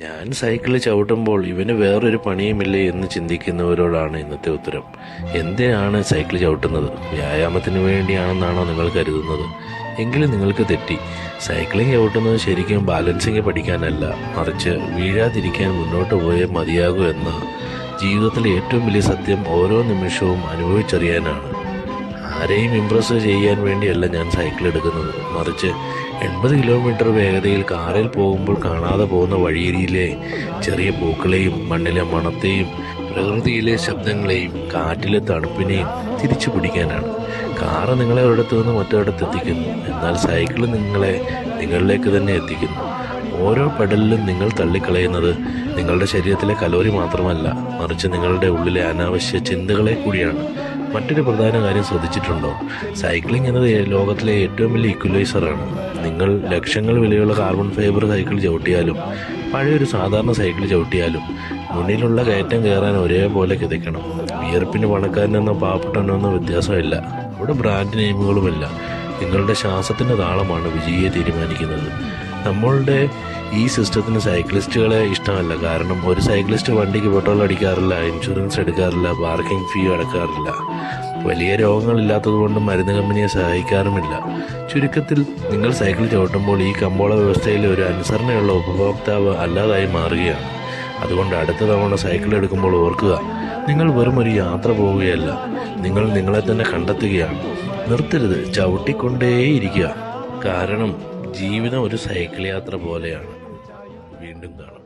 ഞാൻ സൈക്കിൾ ചവിട്ടുമ്പോൾ ഇവന് വേറൊരു പണിയുമില്ലേ എന്ന് ചിന്തിക്കുന്നവരോടാണ് ഇന്നത്തെ ഉത്തരം. എന്തിനാണ് സൈക്കിൾ ചവിട്ടുന്നത്? വ്യായാമത്തിന് വേണ്ടിയാണെന്നാണോ നിങ്ങൾ കരുതുന്നത്? എങ്കിലും നിങ്ങൾക്ക് തെറ്റി. സൈക്ലിംഗ് ചവിട്ടുന്നത് ശരിക്കും ബാലൻസിങ് പഠിക്കാനല്ല, മറിച്ച് വീഴാതിരിക്കാൻ മുന്നോട്ട് പോയേ മതിയാകൂ എന്ന ജീവിതത്തിലെ ഏറ്റവും വലിയ സത്യം ഓരോ നിമിഷവും അനുഭവിച്ചറിയാനാണ്. ആരെയും ഇംപ്രസ് ചെയ്യാൻ വേണ്ടിയല്ല ഞാൻ സൈക്കിൾ എടുക്കുന്നത്, മറിച്ച് 80 കിലോമീറ്റർ വേഗതയിൽ കാറിൽ പോകുമ്പോൾ കാണാതെ പോകുന്ന വഴിയിലെ ചെറിയ പൂക്കളെയും മണ്ണിലെ മണത്തെയും പ്രകൃതിയിലെ ശബ്ദങ്ങളെയും കാറ്റിലെ തണുപ്പിനെയും തിരിച്ചു പിടിക്കാനാണ്. കാറ് നിങ്ങളെ ഒരിടത്തു നിന്ന് മറ്റൊരിടത്ത് എത്തിക്കുന്നു, എന്നാൽ സൈക്കിൾ നിങ്ങളെ നിങ്ങളിലേക്ക് തന്നെ എത്തിക്കുന്നു. ഓരോ പെഡലിലും നിങ്ങൾ തള്ളിക്കളയുന്നത് നിങ്ങളുടെ ശരീരത്തിലെ കലോറി മാത്രമല്ല, മറിച്ച് നിങ്ങളുടെ ഉള്ളിലെ അനാവശ്യ ചിന്തകളെ കൂടിയാണ്. മറ്റൊരു പ്രധാന കാര്യം ശ്രദ്ധിച്ചിട്ടുണ്ടോ? സൈക്ലിംഗ് എന്നത് ലോകത്തിലെ ഏറ്റവും വലിയ ഈക്വലൈസറാണ്. നിങ്ങൾ ലക്ഷങ്ങൾ വിലയുള്ള കാർബൺ ഫൈബർ സൈക്കിൾ ചവിട്ടിയാലും പഴയൊരു സാധാരണ സൈക്കിൾ ചവിട്ടിയാലും മുന്നിലുള്ള കയറ്റം കയറാൻ ഒരേപോലെ കിതയ്ക്കണം. വിയർപ്പിന് പണക്കാരനെന്നോ പാവപ്പെട്ടവനെന്നോ വ്യത്യാസമില്ല. അവിടെ ബ്രാൻഡ് നെയിമുകളുമില്ല. നിങ്ങളുടെ ശ്വാസത്തിൻ്റെ താളമാണ് വിജയിയെ തീരുമാനിക്കുന്നത്. നമ്മളുടെ ഈ സിസ്റ്റത്തിന് സൈക്ലിസ്റ്റുകളെ ഇഷ്ടമല്ല. കാരണം ഒരു സൈക്ലിസ്റ്റ് വണ്ടിക്ക് പെട്രോൾ അടിക്കാറില്ല, ഇൻഷുറൻസ് എടുക്കാറില്ല, പാർക്കിംഗ് ഫീ അടക്കാറില്ല, വലിയ രോഗങ്ങളില്ലാത്തതുകൊണ്ട് മരുന്ന് കമ്പനിയെ സഹായിക്കാറുമില്ല. ചുരുക്കത്തിൽ, നിങ്ങൾ സൈക്കിൾ ചവിട്ടുമ്പോൾ ഈ കമ്പോള വ്യവസ്ഥയിലെ ഒരു അനുസരണയുള്ള ഉപഭോക്താവ് അല്ലാതായി മാറുകയാണ്. അതുകൊണ്ട് അടുത്ത തവണ സൈക്കിൾ എടുക്കുമ്പോൾ ഓർക്കുക, നിങ്ങൾ വെറും ഒരു യാത്ര പോവുകയല്ല, നിങ്ങൾ നിങ്ങളെ തന്നെ കണ്ടെത്തുകയാണ്. നിർത്തരുത്, ചവിട്ടിക്കൊണ്ടേയിരിക്കുക. കാരണം ജീവിതം ഒരു സൈക്കിൾ യാത്ര പോലെയാണ്. വീണ്ടും കാണാം.